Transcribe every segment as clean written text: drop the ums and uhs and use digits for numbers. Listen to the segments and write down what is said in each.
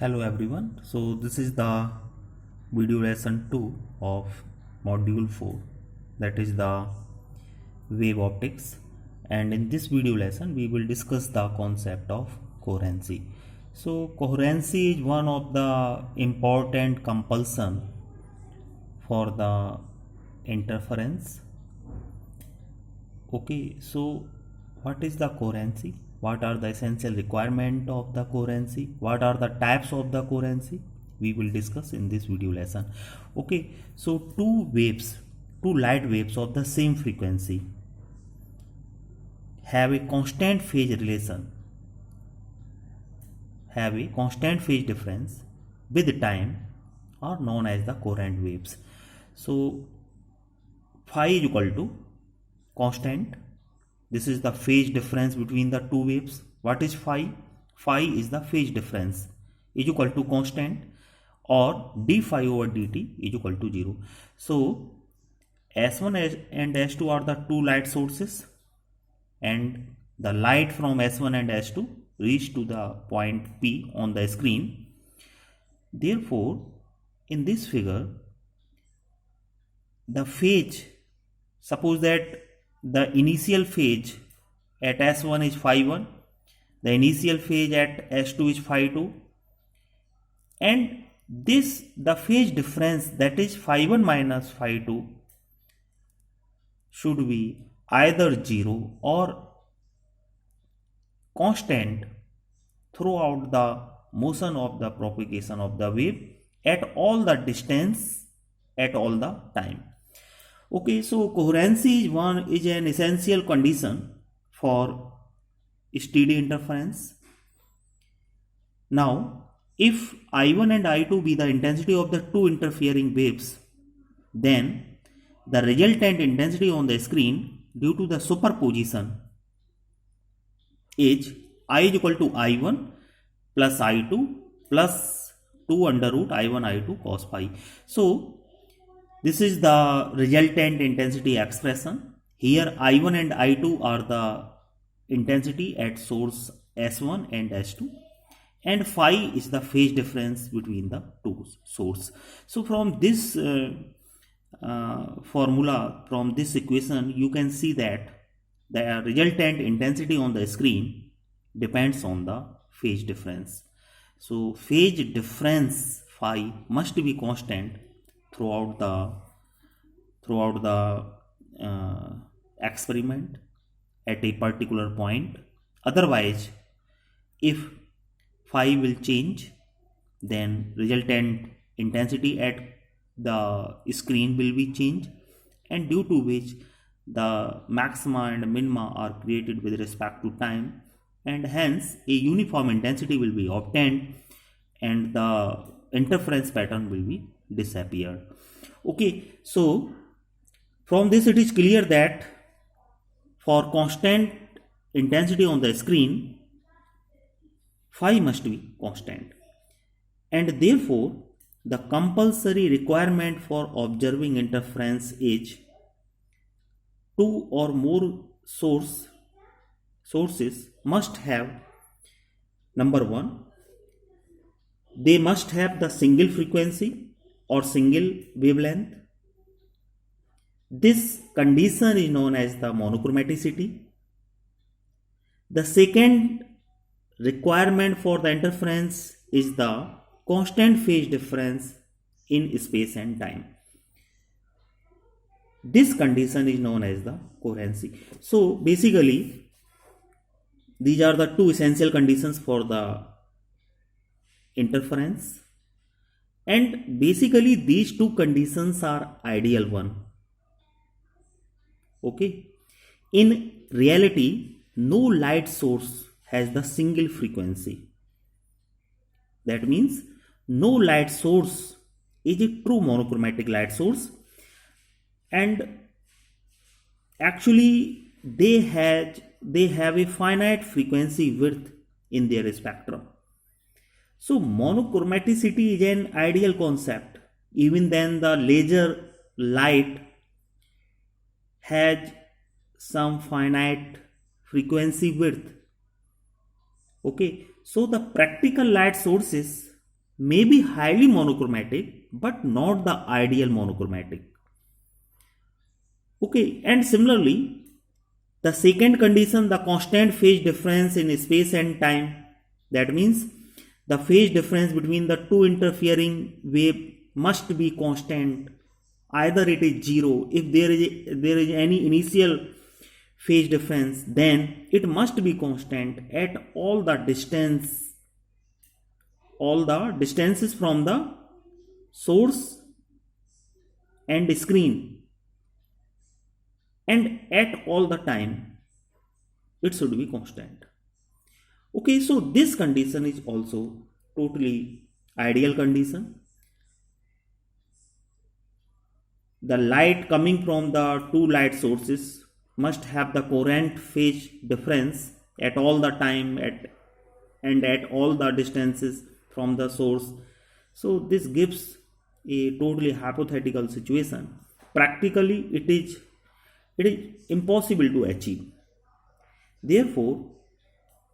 Hello everyone. So this is the video lesson 2 of module 4, that is the wave optics, and in this video lesson we will discuss the concept of coherency. So coherency is one of the important compulsion for the interference. Okay, so what is the coherency? What are the essential requirements of the coherency? What are the types of the coherency? We will discuss in this video lesson. Okay, so two light waves of the same frequency have a constant phase relation, have a constant phase difference with time, are known as the coherent waves. So phi is equal to constant. This is the phase difference between the two waves. What is phi? Phi is the phase difference is equal to constant, or d phi over dt is equal to 0. So S1 and S2 are the two light sources, and the light from S1 and S2 reach to the point P on the screen. Therefore, in this figure, the phase, suppose that the initial phase at S1 is phi 1, the initial phase at S2 is phi 2, and this the phase difference, that is phi 1 minus phi 2, should be either 0 or constant throughout the motion of the propagation of the wave at all the distance, at all the time. Okay, so coherency is an essential condition for steady interference. Now, if I1 and I2 be the intensity of the two interfering waves, then the resultant intensity on the screen due to the superposition is I is equal to I1 plus I2 plus 2 under root I1 I2 cos phi. So this is the resultant intensity expression. Here I1 and I2 are the intensity at source S1 and S2, and phi is the phase difference between the two sources. So from this formula, from this equation, you can see that the resultant intensity on the screen depends on the phase difference. So phase difference phi must be constant throughout the experiment at a particular point. Otherwise, if phi will change, then resultant intensity at the screen will be changed, and due to which the maxima and minima are created with respect to time, and hence a uniform intensity will be obtained and the interference pattern will be disappeared. Okay, so from this it is clear that for constant intensity on the screen, phi must be constant, and therefore the compulsory requirement for observing interference is two or more sources must have, number one, they must have the single frequency or single wavelength. This condition is known as the monochromaticity. The second requirement for the interference is the constant phase difference in space and time. This condition is known as the coherency. So basically, these are the two essential conditions for the interference, and basically these two conditions are ideal one. Okay, in reality, no light source has the single frequency. That means no light source is a true monochromatic light source, and actually they have a finite frequency width in their spectrum. So monochromaticity is an ideal concept. Even then the laser light has some finite frequency width. Okay, so the practical light sources may be highly monochromatic but not the ideal monochromatic. Okay, and similarly, the second condition, the constant phase difference in space and time, that means the phase difference between the two interfering wave must be constant. Either it is zero, if there is any initial phase difference, then it must be constant at all the distances from the source and screen, and at all the time it should be constant. Okay, so this condition is also totally ideal condition. The light coming from the two light sources must have the coherent phase difference at all the time and at all the distances from the source. So this gives a totally hypothetical situation. Practically it is impossible to achieve. Therefore,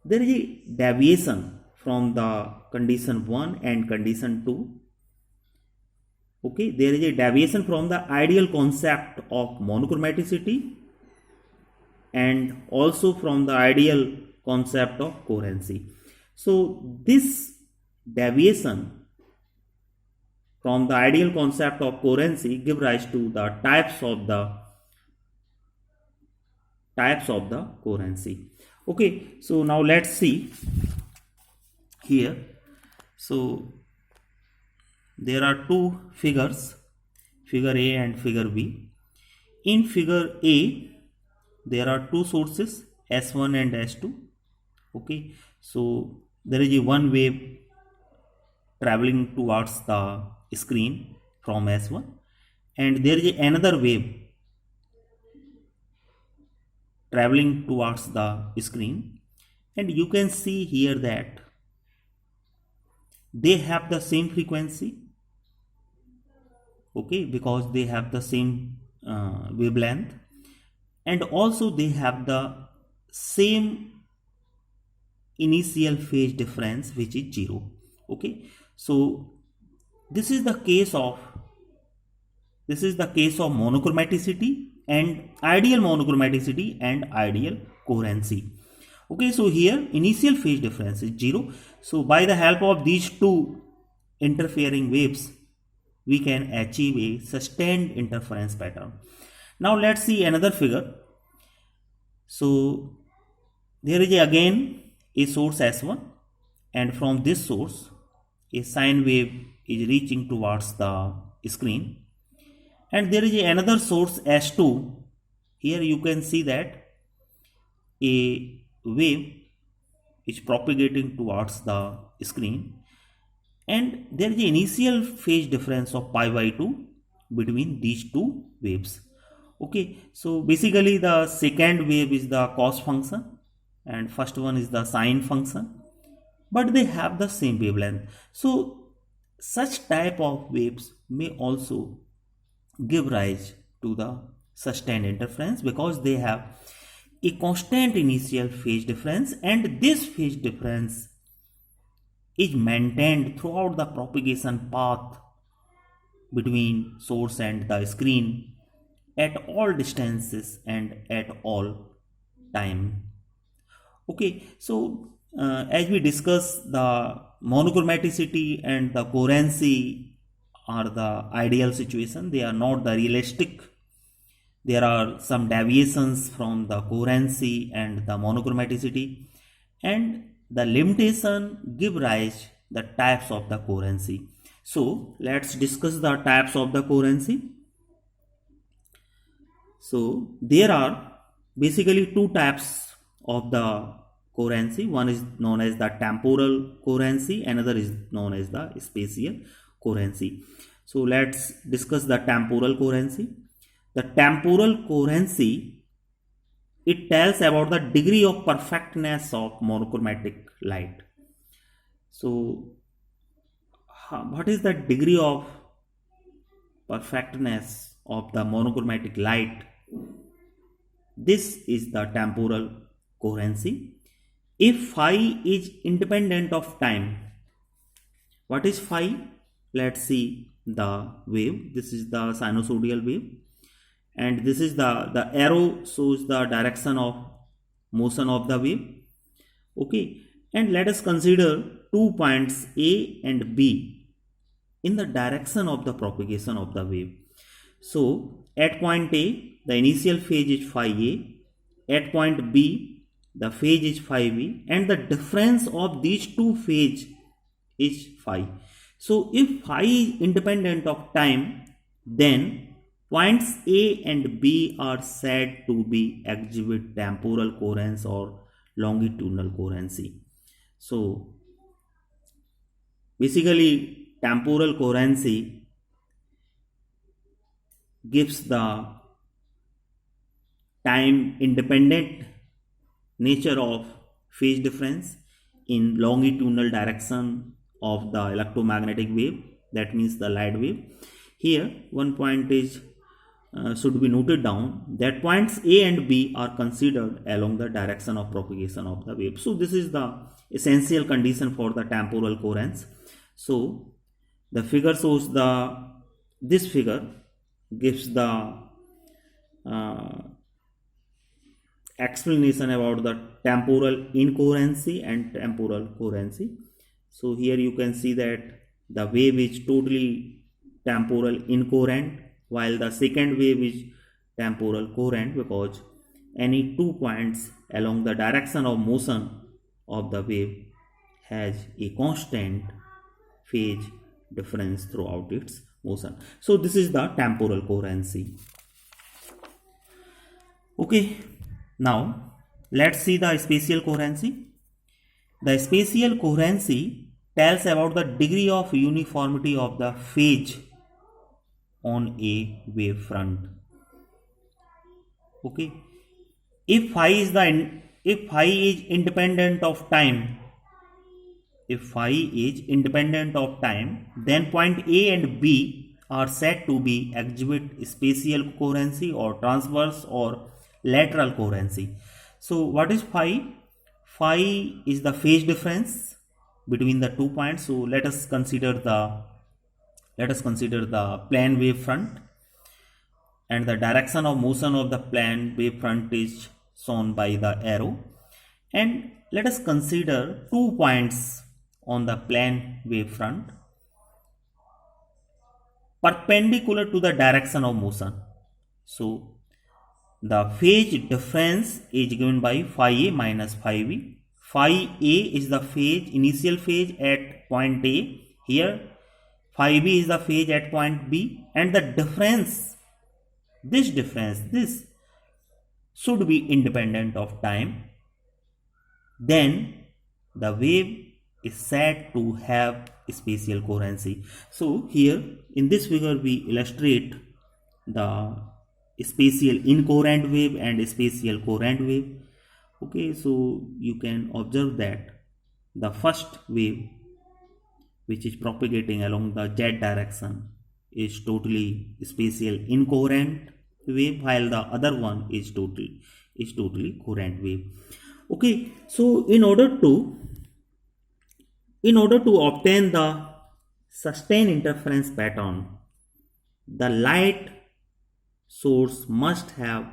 there is a deviation from the condition 1 and condition 2. Okay, there is a deviation from the ideal concept of monochromaticity and also from the ideal concept of coherency. So this deviation from the ideal concept of coherency give rise to the types of the coherency. Okay, so now let's see here. So there are two figures, figure A and figure B. In figure A, there are two sources, S1 and S2. Okay, so there is a one wave traveling towards the screen from S1, and there is another wave traveling towards the screen, and you can see here that they have the same frequency. Okay, because they have the same wavelength, and also they have the same initial phase difference, which is 0. Okay, so this is the case of monochromaticity and ideal monochromaticity and ideal coherency. Okay, so here initial phase difference is 0. So by the help of these two interfering waves, we can achieve a sustained interference pattern. Now let's see another figure. So there is again a source S1, and from this source a sine wave is reaching towards the screen, and there is another source S2. Here you can see that a wave is propagating towards the screen, and there is an initial phase difference of pi by 2 between these two waves. Okay, so basically the second wave is the cos function and first one is the sine function, but they have the same wavelength. So such type of waves may also give rise to the sustained interference because they have a constant initial phase difference, and this phase difference is maintained throughout the propagation path between source and the screen at all distances and at all time. Okay, so as we discuss, the monochromaticity and the coherency are the ideal situation. They are not the realistic. There are some deviations from the coherency and the monochromaticity, and the limitation give rise the types of the coherency. So let's discuss the types of the coherency. So there are basically two types of the coherency. One is known as the temporal coherency, another is known as the spatial coherency. So let's discuss the temporal coherency. The temporal coherency, it tells about the degree of perfectness of monochromatic light. So what is the degree of perfectness of the monochromatic light? This is the temporal coherency. If phi is independent of time, What is phi? Let's see the wave. This is the sinusoidal wave, and this is the arrow shows the direction of motion of the wave. Okay, and let us consider 2 points A and B in the direction of the propagation of the wave. So at point A, the initial phase is phi A, at point B, the phase is phi B, and the difference of these two phases is phi. So if phi is independent of time, then points A and B are said to be exhibit temporal coherence or longitudinal coherency. So basically temporal coherency gives the time independent nature of phase difference in longitudinal direction of the electromagnetic wave, that means the light wave. Here one point is should be noted down, that points A and B are considered along the direction of propagation of the wave. So this is the essential condition for the temporal coherence. So the figure shows this figure gives the explanation about the temporal incoherency and temporal coherency. So here you can see that the wave is totally temporal incoherent, while the second wave is temporal coherent, because any 2 points along the direction of motion of the wave has a constant phase difference throughout its motion. So this is the temporal coherency. Okay, now let's see the spatial coherency. The spatial coherency tells about the degree of uniformity of the phase on a wave front. Okay, if phi is independent of time, then point A and B are said to be exhibit spatial coherency or transverse or lateral coherency. So what is phi? Phi is the phase difference between the 2 points. So let us consider the plane wave front, and the direction of motion of the plane wave front is shown by the arrow, and let us consider 2 points on the plane wave front perpendicular to the direction of motion. So the phase difference is given by phi A minus phi B. Phi A is the initial phase at point A. Here phi B is the phase at point B, and the difference, this should be independent of time. Then the wave is said to have spatial coherency. So here in this figure we illustrate the spatial incoherent wave and spatial coherent wave. Okay, so you can observe that the first wave, which is propagating along the z direction, is totally spatial incoherent wave, while the other one is totally coherent wave. Okay, so in order to obtain the sustained interference pattern, the light source must have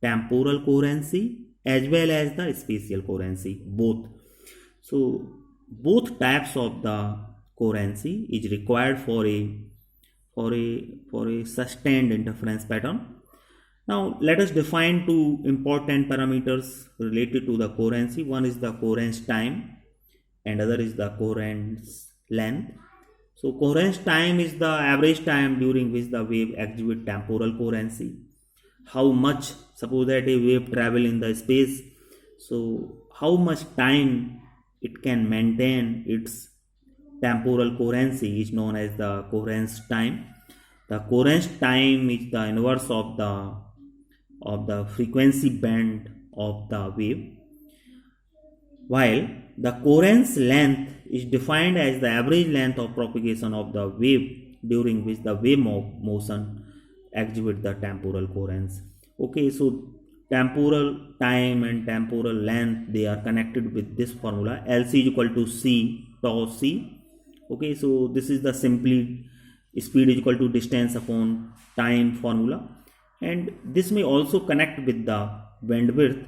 temporal coherency as well as the spatial coherency, both. So both types of the coherency is required for a sustained interference pattern. Now let us define two important parameters related to the coherency. One is the coherence time and other is the coherence length. So coherence time is the average time during which the wave exhibits temporal coherency. How much, suppose that a wave travel in the space, so how much time it can maintain its temporal coherency is known as the coherence time. The coherence time is the inverse of the frequency band of the wave, while the coherence length is defined as the average length of propagation of the wave during which the wave motion exhibit the temporal coherence. Okay, so temporal time and temporal length, they are connected with this formula. LC is equal to C tau C, Okay, so this is the simply speed is equal to distance upon time formula, and this may also connect with the bandwidth.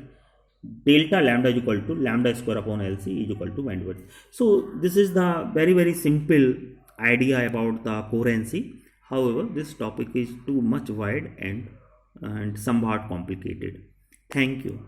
Delta lambda is equal to lambda square upon LC is equal to bandwidth. So this is the very simple idea about the coherency. However, this topic is too much wide and somewhat complicated. Thank you.